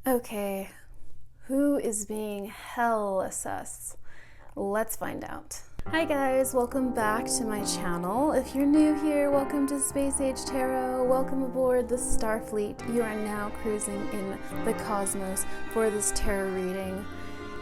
Okay, who is being hella sus? Let's find out. Hi guys, welcome back to my channel. If you're new here, welcome to Space Åge Tarot. Welcome aboard the Starfleet. You are now cruising in the cosmos for this tarot reading.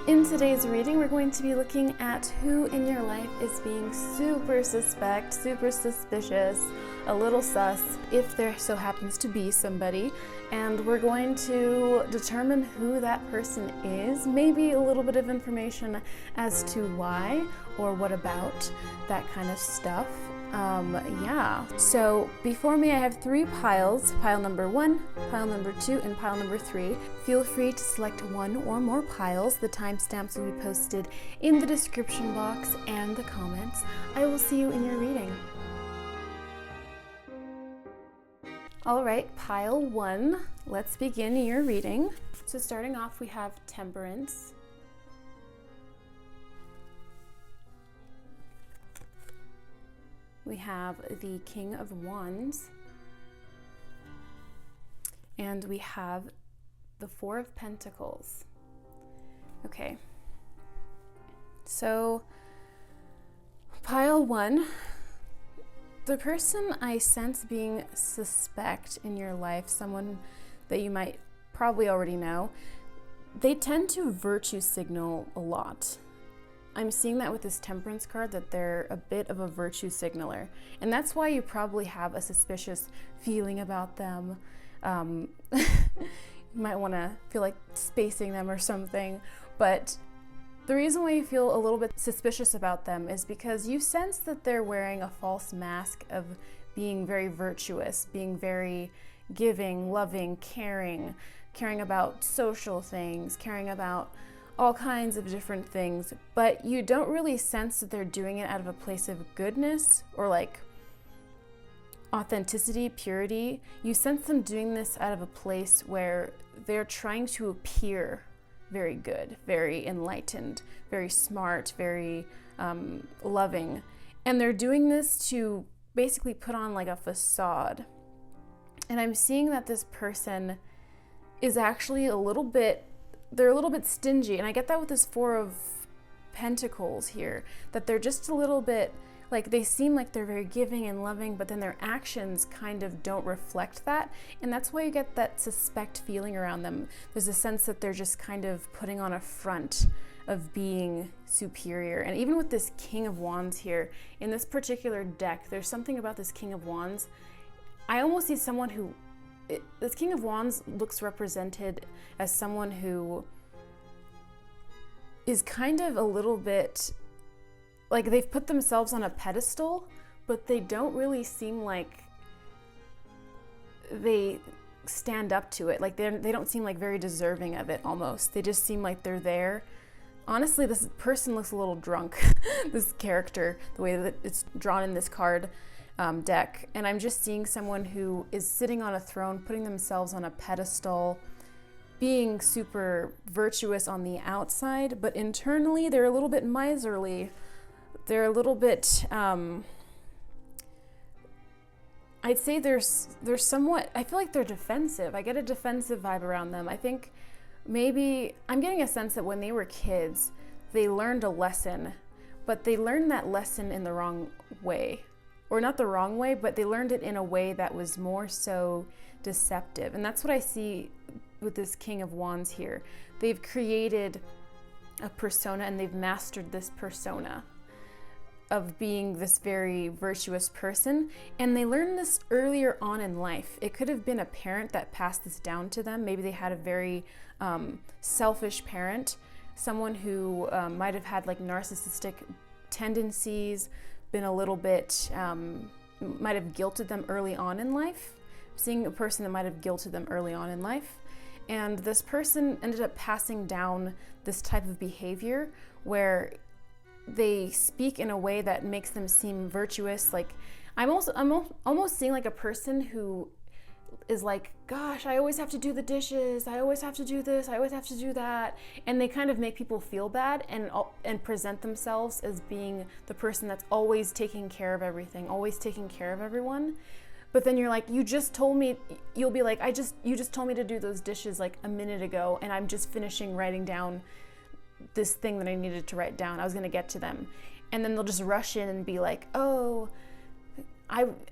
In today's reading, we're going to be looking at who in your life is being super suspect, super suspicious, a little sus, if there so happens to be somebody, and we're going to determine who that person is, maybe a little bit of information as to why or what about, that kind of stuff. Yeah. So before me I have three piles, pile number 1, pile number 2, and pile number 3. Feel free to select one or more piles. The timestamps will be posted in the description box and the comments. I will see you in your reading. Alright, pile 1, let's begin your reading. So starting off we have Temperance. We have the King of Wands. And we have the Four of Pentacles. Okay. So, pile 1. The person I sense being suspect in your life, someone that you might probably already know, they tend to virtue signal a lot. I'm seeing that with this Temperance card, that they're a bit of a virtue signaler. And that's why you probably have a suspicious feeling about them. You might want to feel like spacing them or something. But the reason why you feel a little bit suspicious about them is because you sense that they're wearing a false mask of being very virtuous, being very giving, loving, caring about social things, caring about all kinds of different things, but you don't really sense that they're doing it out of a place of goodness or like authenticity, purity. You sense them doing this out of a place where they're trying to appear very good, very enlightened, very smart, very loving. And they're doing this to basically put on like a facade. And I'm seeing that this person is actually they're a little bit stingy, and I get that with this Four of Pentacles here, that they're just a little bit, like they seem like they're very giving and loving, but then their actions kind of don't reflect that, and that's why you get that suspect feeling around them. There's a sense that they're just kind of putting on a front of being superior. And even with this King of Wands here, in this particular deck, there's something about this King of Wands. I almost see someone who, this King of Wands looks represented as someone who is kind of a little bit like they've put themselves on a pedestal, but they don't really seem like they stand up to it. Like they don't seem like very deserving of it almost. They just seem like they're there. Honestly, this person looks a little drunk, this character, the way that it's drawn in this card deck, and I'm just seeing someone who is sitting on a throne, putting themselves on a pedestal, being super virtuous on the outside, but internally they're a little bit miserly. They're a little bit, I'd say they're somewhat, I feel like they're defensive. I get a defensive vibe around them. I think maybe, I'm getting a sense that when they were kids, they learned a lesson, but they learned that lesson in the wrong way. Or not the wrong way, but they learned it in a way that was more so deceptive. And that's what I see with this King of Wands here. They've created a persona and they've mastered this persona of being this very virtuous person. And they learned this earlier on in life. It could have been a parent that passed this down to them. Maybe they had a very selfish parent, someone who might have had like narcissistic tendencies, been a little bit, might have guilted them early on in life. Seeing a person that might have guilted them early on in life. And this person ended up passing down this type of behavior where they speak in a way that makes them seem virtuous. Like I'm almost seeing like a person who is like, gosh, I always have to do the dishes, I always have to do this, I always have to do that, and they kind of make people feel bad and present themselves as being the person that's always taking care of everything, always taking care of everyone. But then you're like, you just told me, you'll be like, you just told me to do those dishes like a minute ago, and I'm just finishing writing down this thing that I needed to write down. I was going to get to them. And then they'll just rush in and be like, oh,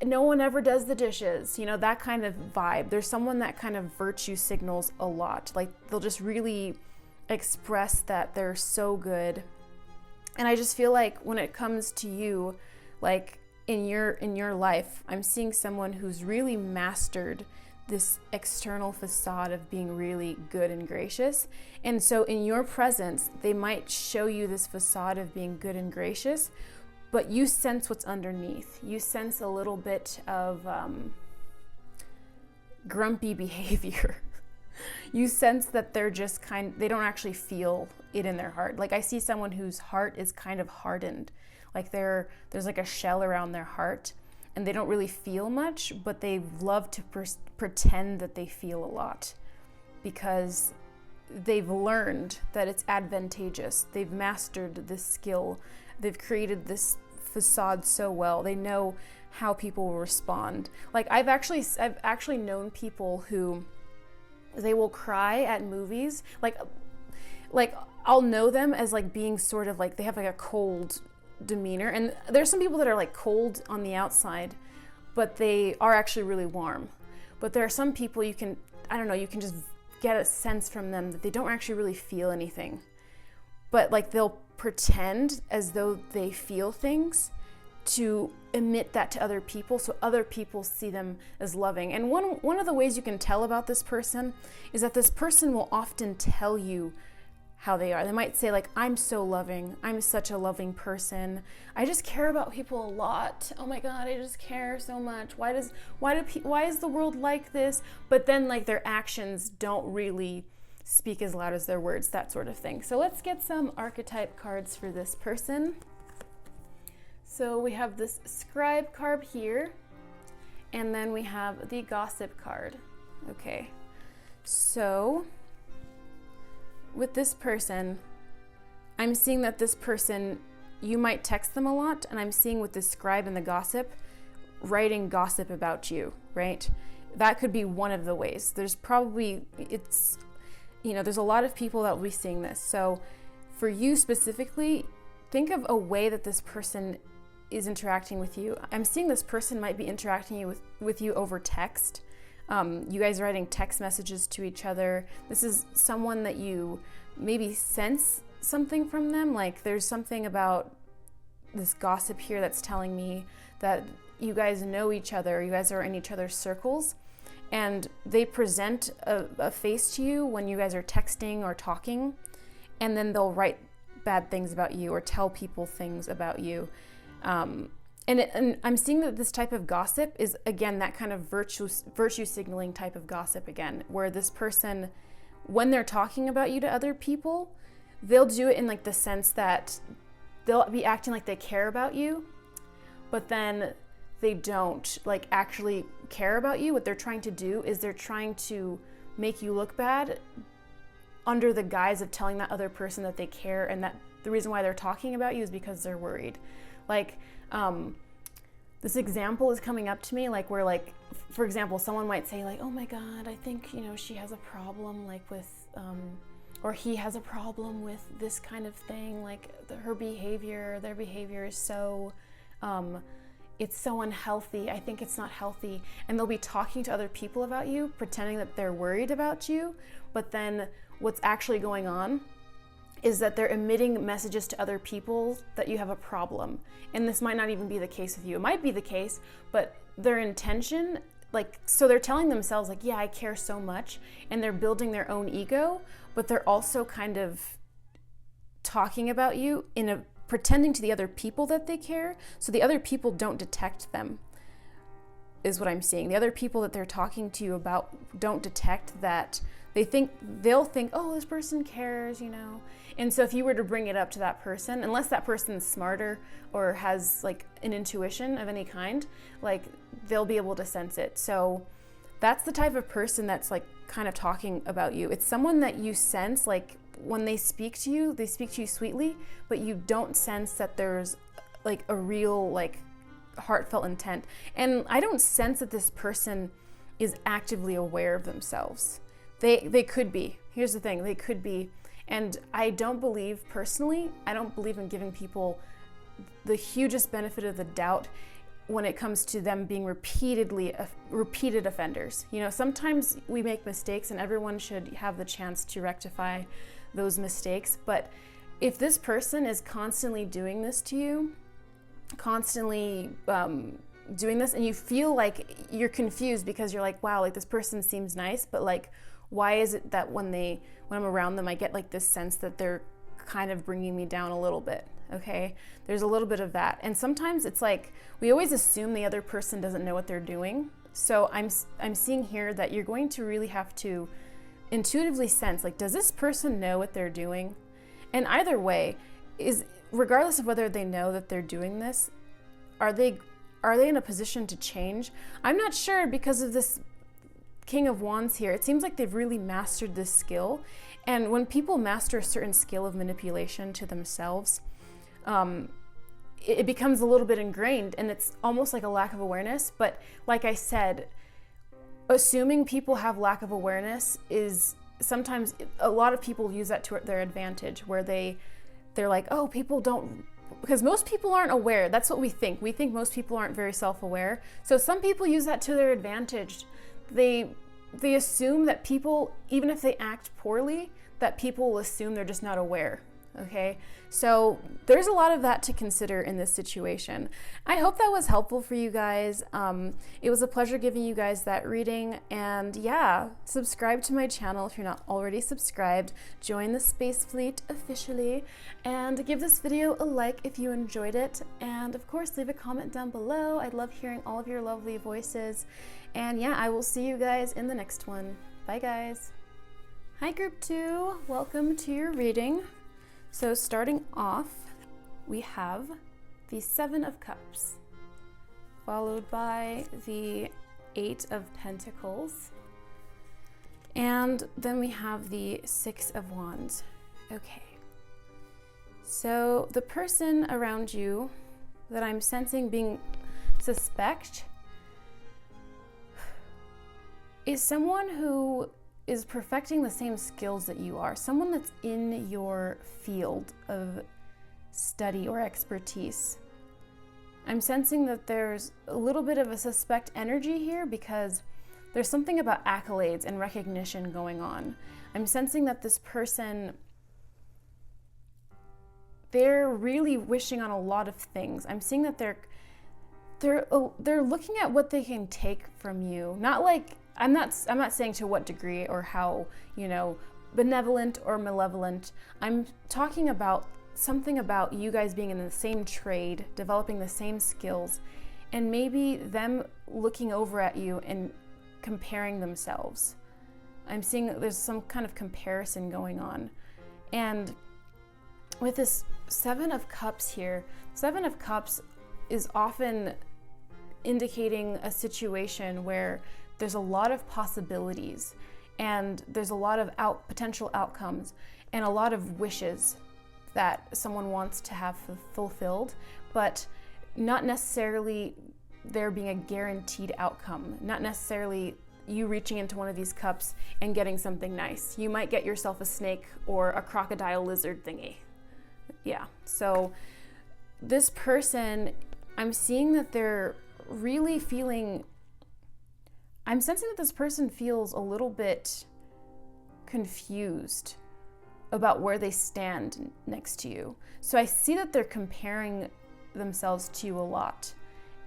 no one ever does the dishes, you know, that kind of vibe. There's someone that kind of virtue signals a lot. Like they'll just really express that they're so good. And I just feel like when it comes to you, like in your life, I'm seeing someone who's really mastered this external facade of being really good and gracious. And so in your presence, they might show you this facade of being good and gracious, but you sense what's underneath. You sense a little bit of grumpy behavior. You sense that they're just they don't actually feel it in their heart. Like I see someone whose heart is kind of hardened. Like there's like a shell around their heart, and they don't really feel much, but they love to pretend that they feel a lot because they've learned that it's advantageous. They've mastered this skill. They've created this facade so well. They know how people will respond. Like I've actually known people who they will cry at movies. Like I'll know them as like being sort of like they have like a cold demeanor, and there's some people that are like cold on the outside, but they are actually really warm. But there are some people you can just get a sense from them that they don't actually really feel anything, but like they'll pretend as though they feel things to emit that to other people, so other people see them as loving. And one of the ways you can tell about this person is that this person will often tell you how they are. They might say like, I'm so loving. I'm such a loving person. I just care about people a lot. Oh my God, I just care so much. Why is the world like this? But then like their actions don't really speak as loud as their words, that sort of thing. So let's get some archetype cards for this person. So we have this scribe card here, and then we have the gossip card. Okay, so with this person, I'm seeing that this person, you might text them a lot, and I'm seeing with the scribe and the gossip, writing gossip about you, right? That could be one of the ways. There's probably, there's a lot of people that will be seeing this. So for you specifically, think of a way that this person is interacting with you. I'm seeing this person might be interacting with you over text. You guys are writing text messages to each other. This is someone that you maybe sense something from them. Like there's something about this gossip here that's telling me that you guys know each other. You guys are in each other's circles, and they present a face to you when you guys are texting or talking, and then they'll write bad things about you or tell people things about you. And I'm seeing that this type of gossip is, again, that kind of virtue signaling type of gossip again, where this person, when they're talking about you to other people, they'll do it in like the sense that they'll be acting like they care about you, but then they don't like actually care about you. What they're trying to do is they're trying to make you look bad under the guise of telling that other person that they care, and that the reason why they're talking about you is because they're worried. Like, this example is coming up to me, like where, like, for example, someone might say like, oh my God, I think, she has a problem like with, or he has a problem with this kind of thing, like their behavior is so, it's so unhealthy. I think it's not healthy. And they'll be talking to other people about you, pretending that they're worried about you, but then what's actually going on is that they're emitting messages to other people that you have a problem. And this might not even be the case with you. It might be the case, but their intention, like, so they're telling themselves like, yeah, I care so much, and they're building their own ego, but they're also kind of talking about you pretending to the other people that they care, so the other people don't detect them, is what I'm seeing. The other people that they're talking to you about don't detect that. They'll think, oh, this person cares, And so if you were to bring it up to that person, unless that person's smarter or has like an intuition of any kind, like they'll be able to sense it. So that's the type of person that's like kind of talking about you. It's someone that you sense, like when they speak to you sweetly, but you don't sense that there's like a real like heartfelt intent. And I don't sense that this person is actively aware of themselves. They could be. Here's the thing, they could be. And I don't believe, personally, I don't believe in giving people the hugest benefit of the doubt when it comes to them being repeated offenders. You know, sometimes we make mistakes and everyone should have the chance to rectify those mistakes. But if this person is constantly doing this to you, constantly doing this, and you feel like you're confused because you're like, wow, like this person seems nice, but like, why is it that when I'm around them, I get like this sense that they're kind of bringing me down a little bit? Okay, there's a little bit of that. And sometimes it's like, we always assume the other person doesn't know what they're doing. So I'm seeing here that you're going to really have to intuitively sense, like, does this person know what they're doing? And either way, regardless of whether they know that they're doing this, are they in a position to change? I'm not sure, because of this King of Wands here. It seems like they've really mastered this skill. And when people master a certain skill of manipulation to themselves, it becomes a little bit ingrained, and it's almost like a lack of awareness. But like I said, assuming people have lack of awareness is sometimes, a lot of people use that to their advantage, where they're like, oh, people don't, because most people aren't aware. That's what we think. We think most people aren't very self-aware. So some people use that to their advantage. They assume that people, even if they act poorly, that people will assume they're just not aware. Okay, so there's a lot of that to consider in this situation. I hope that was helpful for you guys. It was a pleasure giving you guys that reading, and yeah, subscribe to my channel if you're not already subscribed. Join the Space Fleet officially, and give this video a like if you enjoyed it, and of course leave a comment down below. I'd love hearing all of your lovely voices, and yeah, I will see you guys in the next one. Bye guys. Hi Group 2, welcome to your reading. So starting off, we have the 7 of Cups, followed by the 8 of Pentacles, and then we have the 6 of Wands. Okay, so the person around you that I'm sensing being suspect is someone who is perfecting the same skills that you are, someone that's in your field of study or expertise. I'm sensing that there's a little bit of a suspect energy here, because there's something about accolades and recognition going on. I'm sensing that this person, they're really wishing on a lot of things. I'm seeing that they're looking at what they can take from you. Not like, I'm not saying to what degree or how, you know, benevolent or malevolent. I'm talking about something about you guys being in the same trade, developing the same skills, and maybe them looking over at you and comparing themselves. I'm seeing that there's some kind of comparison going on. And with this 7 of Cups here, 7 of Cups is often indicating a situation where there's a lot of possibilities, and there's a lot of potential outcomes, and a lot of wishes that someone wants to have fulfilled, but not necessarily there being a guaranteed outcome. Not necessarily you reaching into one of these cups and getting something nice. You might get yourself a snake or a crocodile lizard thingy. Yeah, so this person, I'm seeing that they're really feeling, I'm sensing that this person feels a little bit confused about where they stand next to you. So I see that they're comparing themselves to you a lot.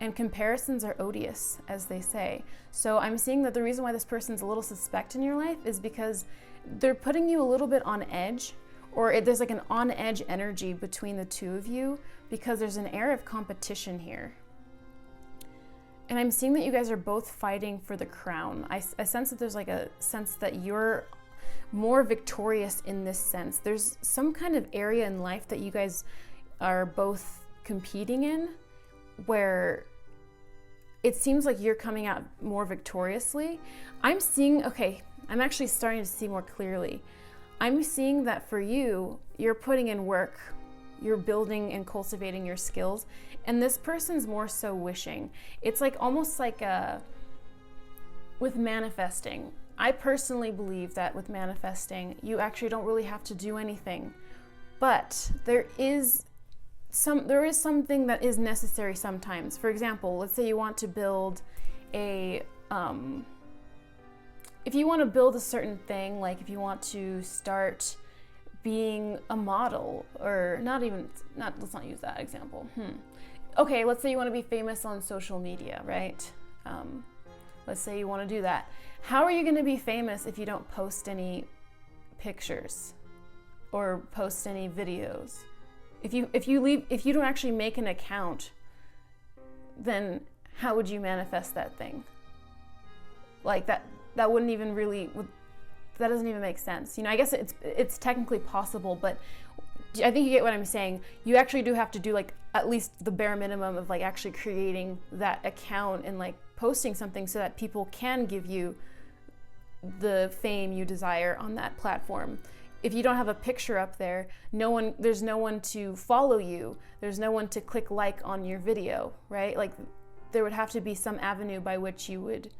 And comparisons are odious, as they say. So I'm seeing that the reason why this person's a little suspect in your life is because they're putting you a little bit on edge, or there's like an on-edge energy between the two of you, because there's an air of competition here. And I'm seeing that you guys are both fighting for the crown. I sense that there's like a sense that you're more victorious in this sense. There's some kind of area in life that you guys are both competing in, where it seems like you're coming out more victoriously. I'm seeing, okay, I'm actually starting to see more clearly. I'm seeing that for you, you're putting in work you're building and cultivating your skills. And this person's more so wishing. It's like almost like with manifesting. I personally believe that with manifesting, you actually don't really have to do anything. But there is something that is necessary sometimes. For example, let's say you want to build if you want to build a certain thing, like if you want to start being a model, or let's not use that example. Okay, let's say you want to be famous on social media, right? Let's say you want to do that. How are you going to be famous if you don't post any pictures or post any videos? If you don't actually make an account, then how would you manifest that thing? Like that wouldn't even really, that doesn't even make sense. I guess it's technically possible, but I think you get what I'm saying. You actually do have to do like at least the bare minimum of like actually creating that account and like posting something so that people can give you the fame you desire on that platform. If you don't have a picture up there, there's no one to follow you. There's no one to click like on your video, right? Like there would have to be some avenue by which you would,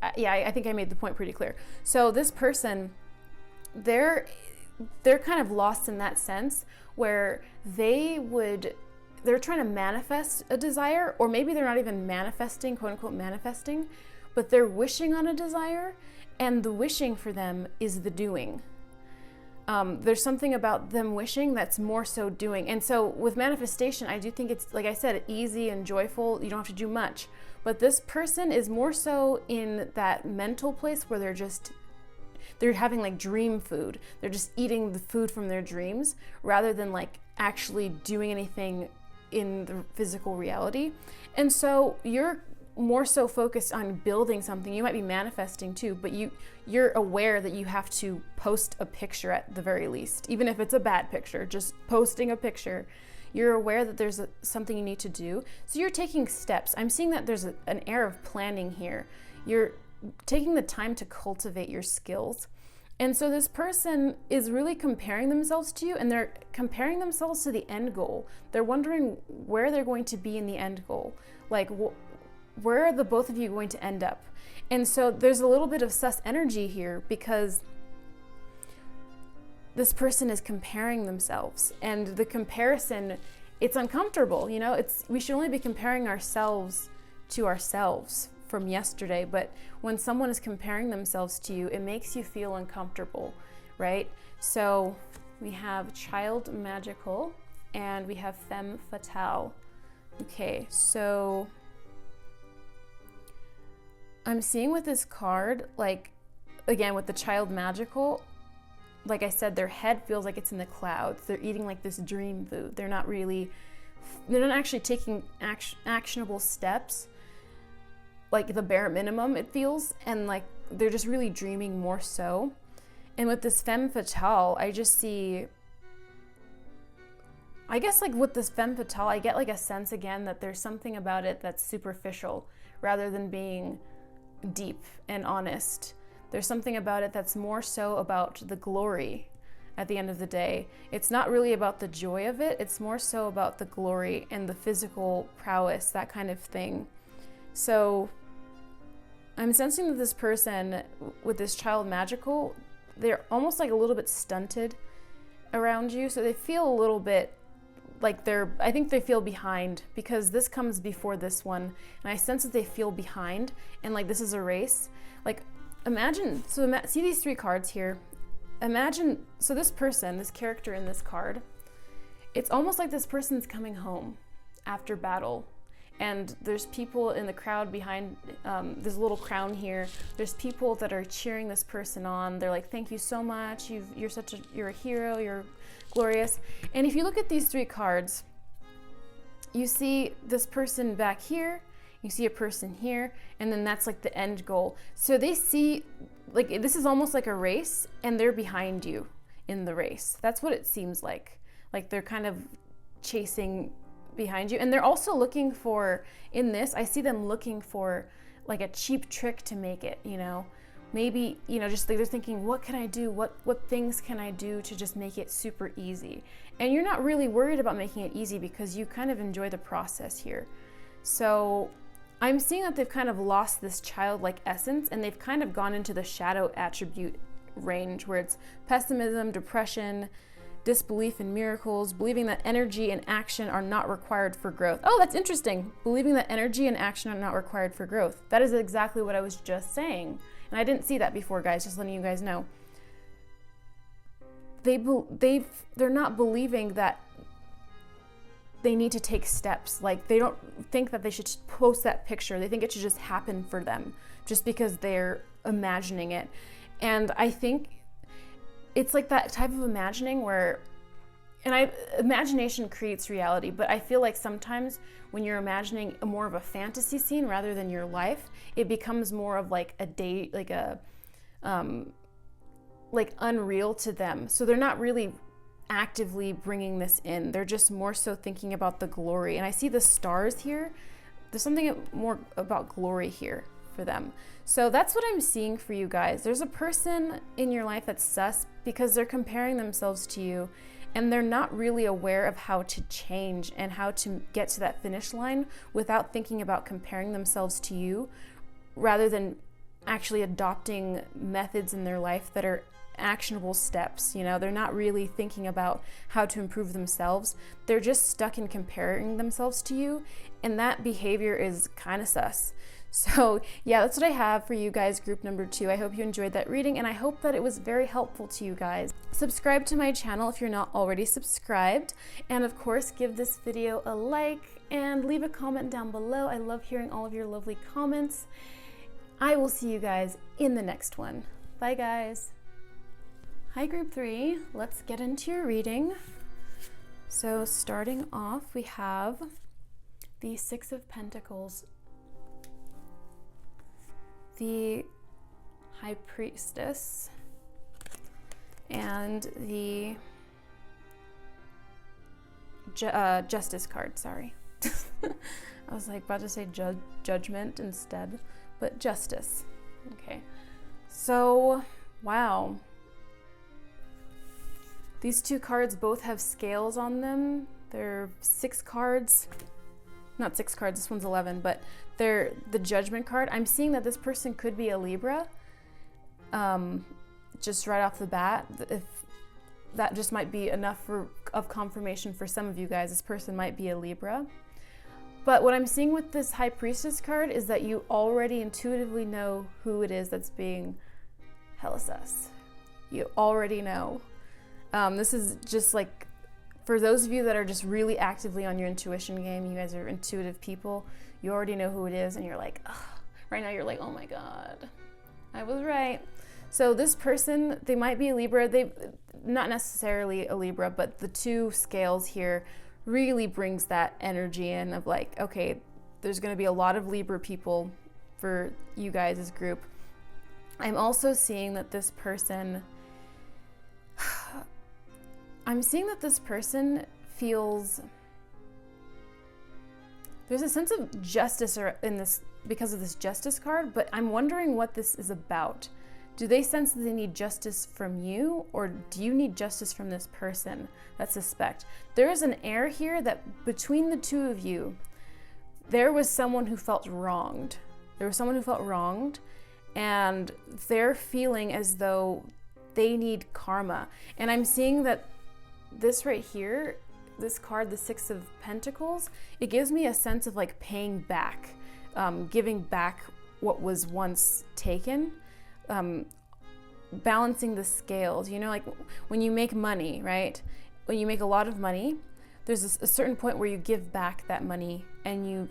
I think I made the point pretty clear. So this person, they're kind of lost in that sense where they're trying to manifest a desire, or maybe they're not even manifesting, quote unquote manifesting, but they're wishing on a desire, and the wishing for them is the doing. There's something about them wishing that's more so doing. And so with manifestation, I do think it's, like I said, easy and joyful. You don't have to do much. But this person is more so in that mental place where they're having like dream food. They're just eating the food from their dreams rather than like actually doing anything in the physical reality. And so you're more so focused on building something. You might be manifesting too, but you're aware that you have to post a picture at the very least, even if it's a bad picture. Just posting a picture, you're aware that there's something you need to do, so you're taking steps. I'm seeing that there's an air of planning here. You're taking the time to cultivate your skills. And so this person is really comparing themselves to you, and they're comparing themselves to the end goal. They're wondering where they're going to be in the end goal. Like, where are the both of you going to end up? And so there's a little bit of sus energy here because this person is comparing themselves, and the comparison, it's uncomfortable. We should only be comparing ourselves to ourselves from yesterday, but when someone is comparing themselves to you, it makes you feel uncomfortable, right? So we have child magical and we have femme fatale. Okay, so I'm seeing with this card, like, again, with the child magical, like I said, their head feels like it's in the clouds. They're eating like this dream food. They're not actually taking actionable steps, like the bare minimum it feels, and like they're just really dreaming more so. And with this femme fatale, I just see, I guess like with this femme fatale, I get like a sense again that there's something about it that's superficial rather than being deep and honest. There's something about it that's more so about the glory at the end of the day. It's not really about the joy of it. It's more so about the glory and the physical prowess, that kind of thing. So I'm sensing that this person with this child magical, they're almost like a little bit stunted around you. So they feel a little bit like I think they feel behind, because this comes before this one. And I sense that they feel behind, and like this is a race. Like see these three cards here. Imagine, so this person, this character in this card, it's almost like this person's coming home after battle. And there's people in the crowd behind, there's a little crown here. There's people that are cheering this person on. They're like, thank you so much. You're a hero, you're glorious. And if you look at these three cards, you see this person back here, you see a person here, and then that's like the end goal. So they see, like, this is almost like a race, and they're behind you in the race. That's what it seems like. Like they're kind of chasing behind you. And they're also looking for, in this, I see them looking for like a cheap trick to make it, maybe, you know, just like they're thinking, what can I do? What things can I do to just make it super easy? And you're not really worried about making it easy because you kind of enjoy the process here. So I'm seeing that they've kind of lost this childlike essence, and they've kind of gone into the shadow attribute range where it's pessimism, depression, disbelief in miracles, believing that energy and action are not required for growth. Oh, that's interesting. Believing that energy and action are not required for growth. That is exactly what I was just saying. And I didn't see that before, guys, just letting you guys know. They're not believing that they need to take steps. Like, they don't think that they should just post that picture. They think it should just happen for them just because they're imagining it. And I think it's like that type of imagining where, imagination creates reality, but I feel like sometimes when you're imagining more of a fantasy scene rather than your life, it becomes more of like a day, like unreal to them. So they're not really actively bringing this in. They're just more so thinking about the glory. And I see the stars here. There's something more about glory here for them. So that's what I'm seeing for you guys. There's a person in your life that's sus because they're comparing themselves to you, and they're not really aware of how to change and how to get to that finish line without thinking about comparing themselves to you, rather than actually adopting methods in their life that are actionable steps. You know, they're not really thinking about how to improve themselves. They're just stuck in comparing themselves to you, and that behavior is kind of sus. So yeah, that's what I have for you guys, group number 2. I hope you enjoyed that reading, and I hope that it was very helpful to you guys. Subscribe to my channel if you're not already subscribed, and of course give this video a like and leave a comment down below. I love hearing all of your lovely comments. I will see you guys in the next one. Bye guys. Hi group 3, let's get into your reading. So starting off, we have the 6 of Pentacles, the High Priestess, and the Justice card, sorry. I was like about to say Judgment instead, but Justice. Okay, so wow. These 2 cards both have scales on them. They're 6 cards. Not 6 cards, this one's 11, but they're the Judgment card. I'm seeing that this person could be a Libra. Just right off the bat, if that just might be enough of confirmation for some of you guys, this person might be a Libra. But what I'm seeing with this High Priestess card is that you already intuitively know who it is that's being hella sus. You already know. This is just like, for those of you that are just really actively on your intuition game, you guys are intuitive people, you already know who it is, and you're like, oh, right now you're like, oh my God, I was right. So this person, they might be a Libra, they not necessarily a Libra, but the 2 scales here really brings that energy in of like, okay, there's gonna be a lot of Libra people for you guys' group. I'm also seeing that this person, I'm seeing that this person feels, there's a sense of justice in this because of this Justice card, but I'm wondering what this is about. Do they sense that they need justice from you, or do you need justice from this person? That's suspect. There is an air here that between the 2 of you, there was someone who felt wronged. There was someone who felt wronged, and they're feeling as though they need karma. And I'm seeing that this right here, this card, the 6 of Pentacles, it gives me a sense of like paying back, giving back what was once taken, balancing the scales. You know, like when you make money, right? When you make a lot of money, there's a certain point where you give back that money and you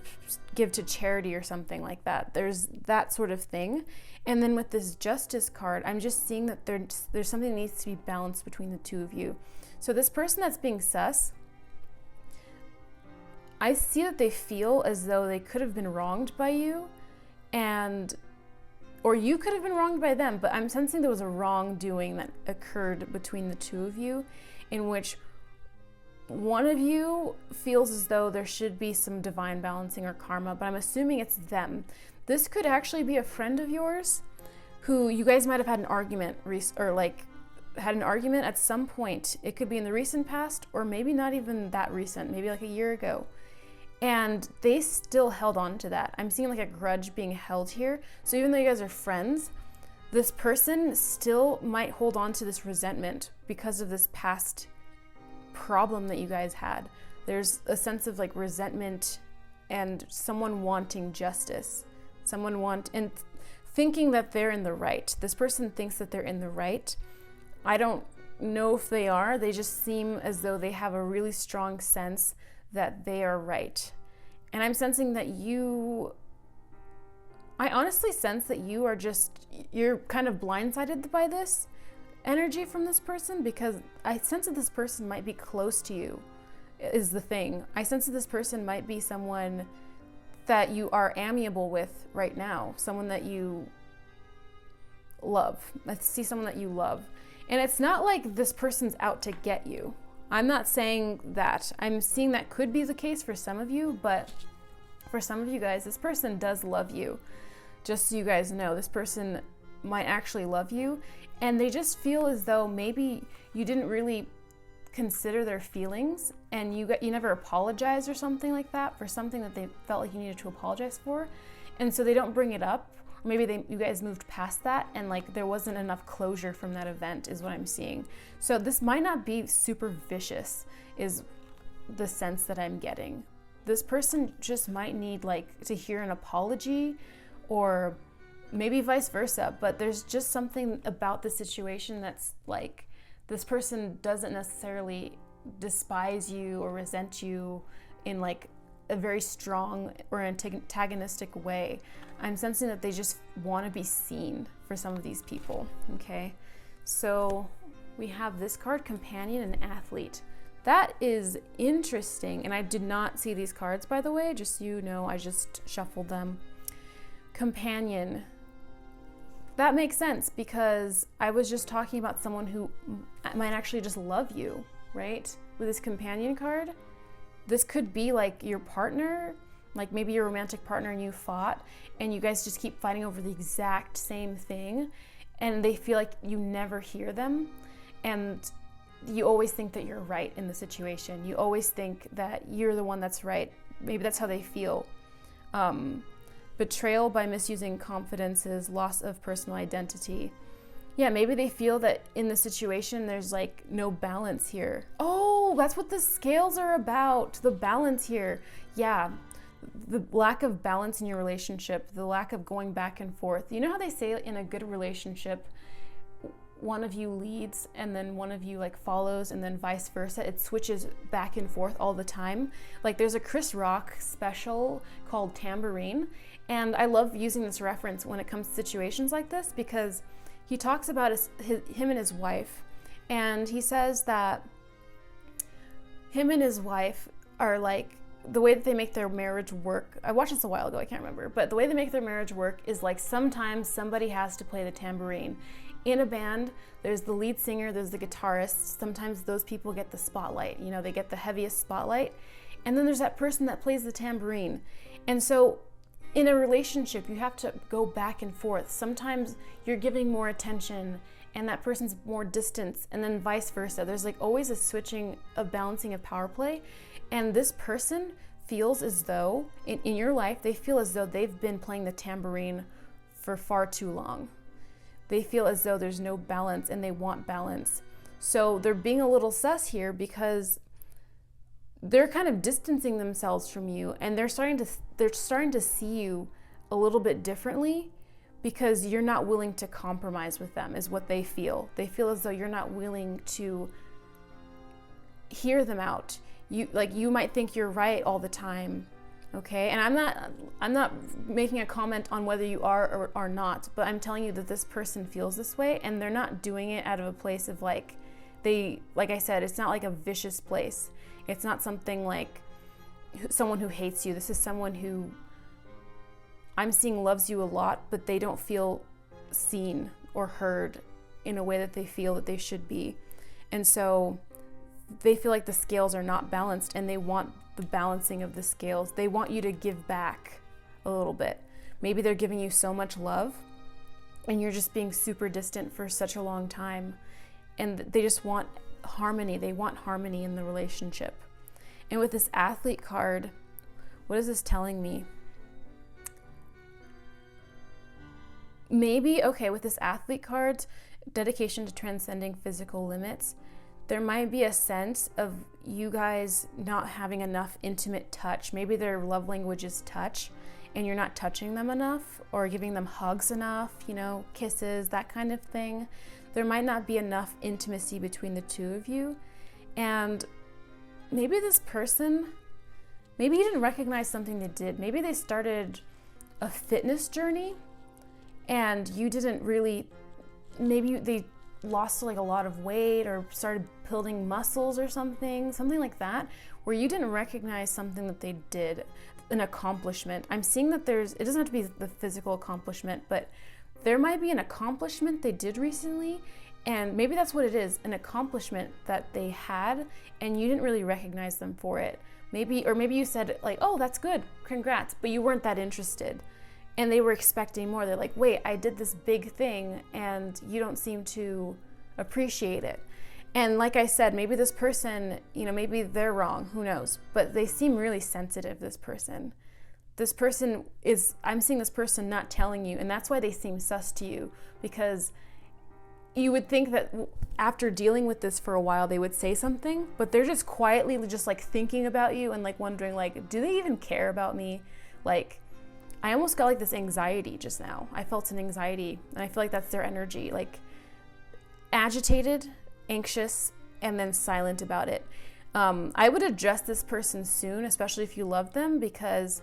give to charity or something like that. There's that sort of thing. And then with this Justice card, I'm just seeing that there's something that needs to be balanced between the 2 of you. So this person that's being sus, I see that they feel as though they could have been wronged by you, or you could have been wronged by them, but I'm sensing there was a wrongdoing that occurred between the 2 of you, in which one of you feels as though there should be some divine balancing or karma, but I'm assuming it's them. This could actually be a friend of yours who you guys might have had an argument or like had an argument at some point. It could be in the recent past, or maybe not even that recent, maybe like a year ago. And they still held on to that. I'm seeing like a grudge being held here. So even though you guys are friends, this person still might hold on to this resentment because of this past problem that you guys had. There's a sense of like resentment and someone wanting justice, and thinking that they're in the right. This person thinks that they're in the right. I don't know if they are. They just seem as though they have a really strong sense that they are right. And I'm sensing that I honestly sense that you're kind of blindsided by this energy from this person, because I sense that this person might be close to you, is the thing. I sense that this person might be someone that you are amiable with right now, someone that you love. I see someone that you love. And it's not like this person's out to get you. I'm not saying that. I'm seeing that could be the case for some of you, but for some of you guys, this person does love you. Just so you guys know, this person might actually love you, and they just feel as though maybe you didn't really consider their feelings, and you never apologized or something like that for something that they felt like you needed to apologize for, and so they don't bring it up. Or maybe you guys moved past that, and like there wasn't enough closure from that event, is what I'm seeing. So this might not be super vicious, is the sense that I'm getting. This person just might need like to hear an apology, or maybe vice versa, but there's just something about the situation that's like, this person doesn't necessarily despise you or resent you in like a very strong or antagonistic way. I'm sensing that they just want to be seen for some of these people, okay? So we have this card, Companion and Athlete. That is interesting, and I did not see these cards, by the way, just so you know, I just shuffled them. Companion. That makes sense, because I was just talking about someone who might actually just love you, right? With this Companion card, this could be like your partner, like maybe your romantic partner, and you fought, and you guys just keep fighting over the exact same thing, and they feel like you never hear them, and you always think that you're right in the situation. You always think that you're the one that's right. Maybe that's how they feel. Betrayal by misusing confidences, loss of personal identity. Yeah, maybe they feel that in the situation there's like no balance here. Oh, that's what the scales are about, the balance here. Yeah, the lack of balance in your relationship, the lack of going back and forth. You know how they say in a good relationship, one of you leads and then one of you like follows, and then vice versa. It switches back and forth all the time. Like there's a Chris Rock special called Tambourine, and I love using this reference when it comes to situations like this, because he talks about him and his wife, and he says that him and his wife are like, the way that they make their marriage work, I watched this a while ago, I can't remember, but the way they make their marriage work is like sometimes somebody has to play the tambourine. In a band, there's the lead singer, there's the guitarist. Sometimes those people get the spotlight, you know, they get the heaviest spotlight. And then there's that person that plays the tambourine. And so in a relationship, you have to go back and forth. Sometimes you're giving more attention and that person's more distance, and then vice versa. There's like always a switching, a balancing of power play. And this person feels as though, in your life, they feel as though they've been playing the tambourine for far too long. They feel as though there's no balance, and they want balance. So they're being a little sus here, because they're kind of distancing themselves from you, and they're starting to see you a little bit differently, because you're not willing to compromise with them, is what they feel. They feel as though you're not willing to hear them out. You might think you're right all the time, okay? And I'm not making a comment on whether you are or are not, but I'm telling you that this person feels this way, and they're not doing it out of a place of like I said, it's not like a vicious place. It's not something like someone who hates you. This is someone who I'm seeing loves you a lot, but they don't feel seen or heard in a way that they feel that they should be. And so they feel like the scales are not balanced, and they want the balancing of the scales. They want you to give back a little bit. Maybe they're giving you so much love, and you're just being super distant for such a long time, and they just want harmony. They want harmony in the relationship. And with this Athlete card, what is this telling me? Maybe, okay, with this Athlete card, dedication to transcending physical limits, there might be a sense of you guys not having enough intimate touch. Maybe their love language is touch, and you're not touching them enough or giving them hugs enough, you know, kisses, that kind of thing. There might not be enough intimacy between the two of you. And maybe this person, maybe you didn't recognize something they did. Maybe they started a fitness journey and you didn't really, maybe they lost like a lot of weight or started building muscles or something like that, where you didn't recognize something that they did, an accomplishment. I'm seeing that it doesn't have to be the physical accomplishment, but there might be an accomplishment they did recently, and maybe that's what it is, an accomplishment that they had and you didn't really recognize them for it. Maybe you said like, oh, that's good, congrats, but you weren't that interested. And they were expecting more. They're like, wait, I did this big thing and you don't seem to appreciate it. And like I said, maybe this person, you know, maybe they're wrong, who knows? But they seem really sensitive, this person. I'm seeing this person not telling you, and that's why they seem sus to you, because you would think that after dealing with this for a while, they would say something, but they're just quietly just like thinking about you and like wondering like, do they even care about me? Like, I almost got like this anxiety just now. I felt an anxiety, and I feel like that's their energy, like agitated, anxious, and then silent about it. I would address this person soon, especially if you love them, because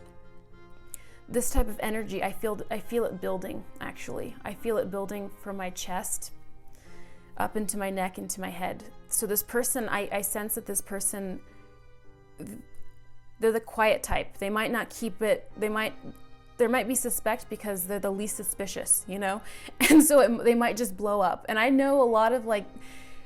this type of energy, I feel it building, actually. I feel it building from my chest up into my neck, into my head. So this person, I sense that this person, they're the quiet type. They might not keep it, there might be suspect because they're the least suspicious, you know? And so they might just blow up. And I know a lot of like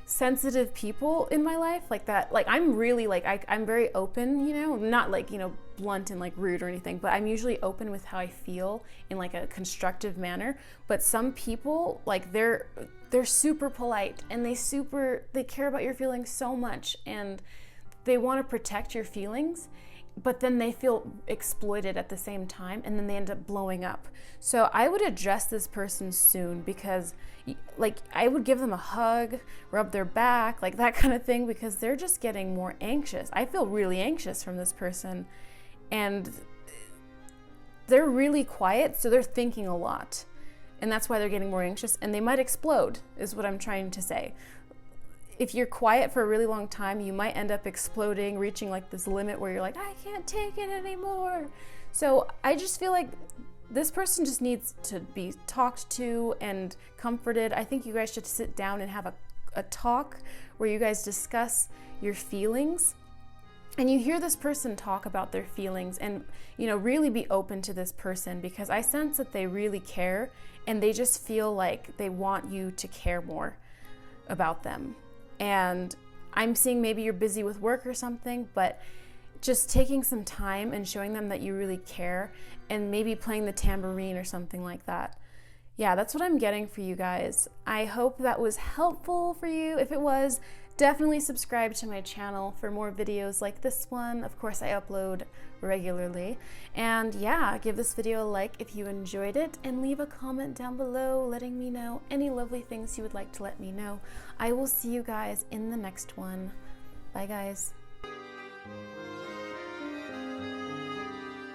sensitive people in my life like that. Like I'm really like, I'm very open, you know, not like, you know, blunt and like rude or anything, but I'm usually open with how I feel in like a constructive manner. But some people, like they're super polite and they care about your feelings so much, and they want to protect your feelings, but then they feel exploited at the same time, and then they end up blowing up. So I would address this person soon, because like I would give them a hug, rub their back, like that kind of thing, because they're just getting more anxious. I feel really anxious from this person, and they're really quiet, so they're thinking a lot, and that's why they're getting more anxious, and they might explode, is what I'm trying to say. If you're quiet for a really long time, you might end up exploding, reaching like this limit where you're like, I can't take it anymore. So I just feel like this person just needs to be talked to and comforted. I think you guys should sit down and have a talk where you guys discuss your feelings, and you hear this person talk about their feelings, and, you know, really be open to this person, because I sense that they really care, and they just feel like they want you to care more about them. And I'm seeing maybe you're busy with work or something, but just taking some time and showing them that you really care, and maybe playing the tambourine or something like that. Yeah, that's what I'm getting for you guys. I hope that was helpful for you. If it was, definitely subscribe to my channel for more videos like this one. Of course, I upload regularly. And yeah, give this video a like if you enjoyed it, and leave a comment down below letting me know any lovely things you would like to let me know. I will see you guys in the next one. Bye, guys.